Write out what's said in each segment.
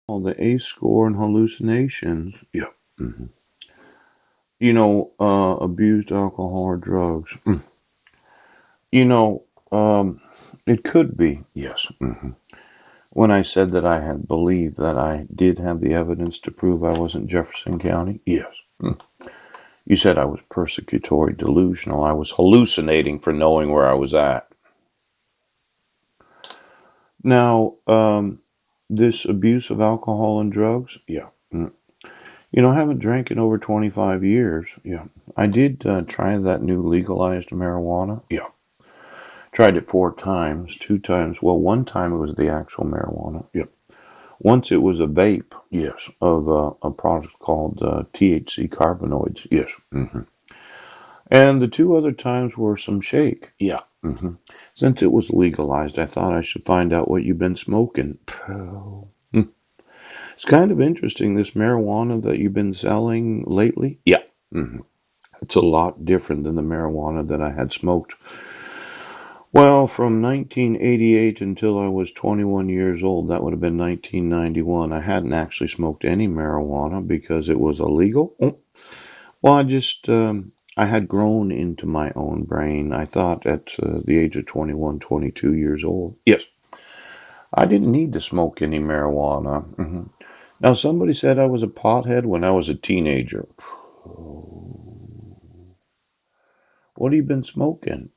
Oh, the ACE score and hallucinations. Yeah. hmm abused alcohol or drugs. You know, it could be. Yes. When I said that I had believed that I did have the evidence to prove I wasn't Jefferson County. Yes. You said I was persecutory delusional. I was hallucinating for knowing where I was at. Now, this abuse of alcohol and drugs. Yeah. I haven't drank in over 25 years. Yeah. I did try that new legalized marijuana. Yeah. Tried it 4 times, 2 times. Well, one time it was the actual marijuana. Yep. Once it was a vape. Yes. Of a product called THC carbanoids. Yes. And the 2 other times were some shake. Yeah. Since it was legalized, I thought I should find out what you've been smoking. It's kind of interesting, this marijuana that you've been selling lately. Yeah. hmm It's a lot different than the marijuana that I had smoked. Well, from 1988 until I was 21 years old, that would have been 1991, I hadn't actually smoked any marijuana because it was illegal. Well, I had grown into my own brain. I thought at the age of 21, 22 years old, yes, I didn't need to smoke any marijuana. Now, somebody said I was a pothead when I was a teenager. What have you been smoking?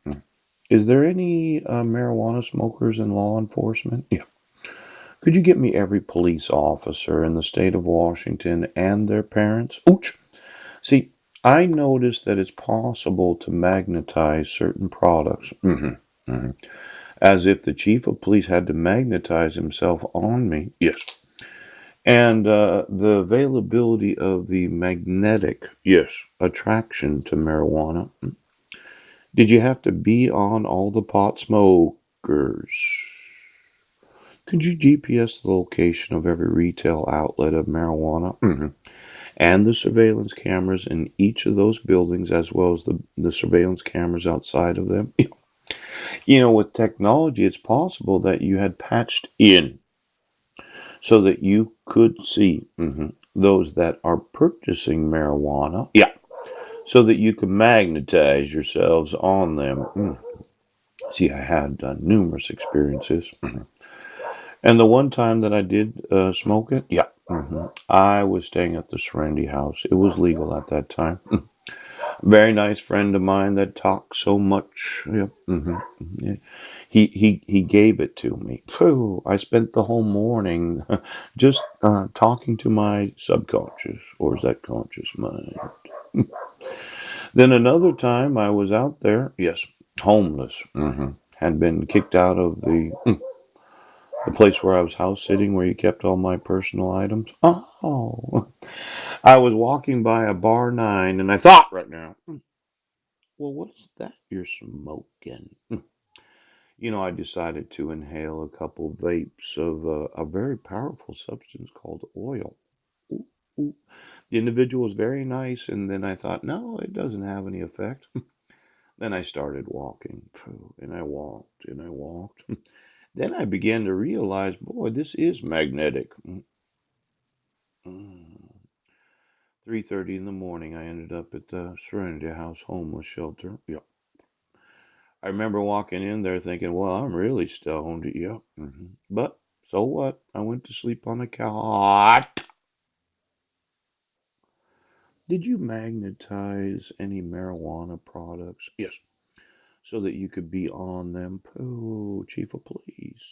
Is there any marijuana smokers in law enforcement? Yeah. Could you get me every police officer in the state of Washington and their parents? Ouch. See, I noticed that it's possible to magnetize certain products. As if the chief of police had to magnetize himself on me. Yes. And the availability of the magnetic, yes, attraction to marijuana. Did you have to be on all the pot smokers? Could you GPS the location of every retail outlet of marijuana? And the surveillance cameras in each of those buildings, as well as the surveillance cameras outside of them? With technology, it's possible that you had patched in so that you could see those that are purchasing marijuana. Yeah. So that you can magnetize yourselves on them. See, I had numerous experiences. And the one time that I did smoke it, yeah, I was staying at the Serenity House. It was legal at that time. Very nice friend of mine that talked so much. Yep. Yeah. He gave it to me. Phew, I spent the whole morning just talking to my subconscious, or is that conscious mind? Then another time I was out there, yes, homeless. Had been kicked out of the place where I was house sitting, where you kept all my personal items. Oh, I was walking by a bar 9, and I thought right now, well, what is that you're smoking? I decided to inhale a couple vapes of a very powerful substance called oil. Ooh, ooh. The individual was very nice, and then I thought, no, it doesn't have any effect. Then I started walking, and I walked, and I walked. Then I began to realize, boy, this is magnetic. 3:30 in the morning, I ended up at the Serenity House homeless shelter. Yep. I remember walking in there thinking, well, I'm really stoned. Yep. But so what? I went to sleep on the couch. Did you magnetize any marijuana products? Yes. So that you could be on them. Oh, Chief of Police.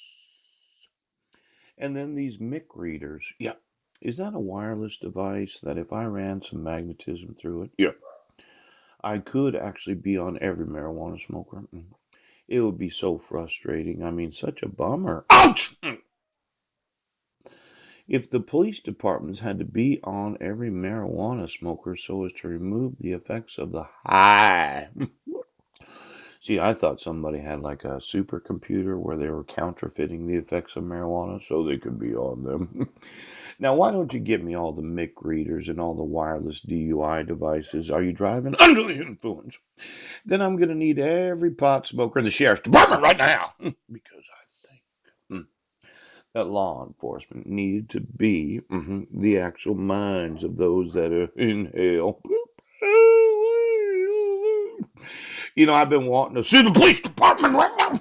And then these mic readers. Yeah. Is that a wireless device that if I ran some magnetism through it, yeah, I could actually be on every marijuana smoker? It would be so frustrating. I mean, such a bummer. Ouch! If the police departments had to be on every marijuana smoker so as to remove the effects of the high. See, I thought somebody had like a supercomputer where they were counterfeiting the effects of marijuana so they could be on them. Now, why don't you give me all the MIC readers and all the wireless DUI devices? Are you driving under the influence? Then I'm going to need every pot smoker in the sheriff's department right now because I think law enforcement needed to be the actual minds of those that are in hell. You know, I've been wanting to see the police department right now.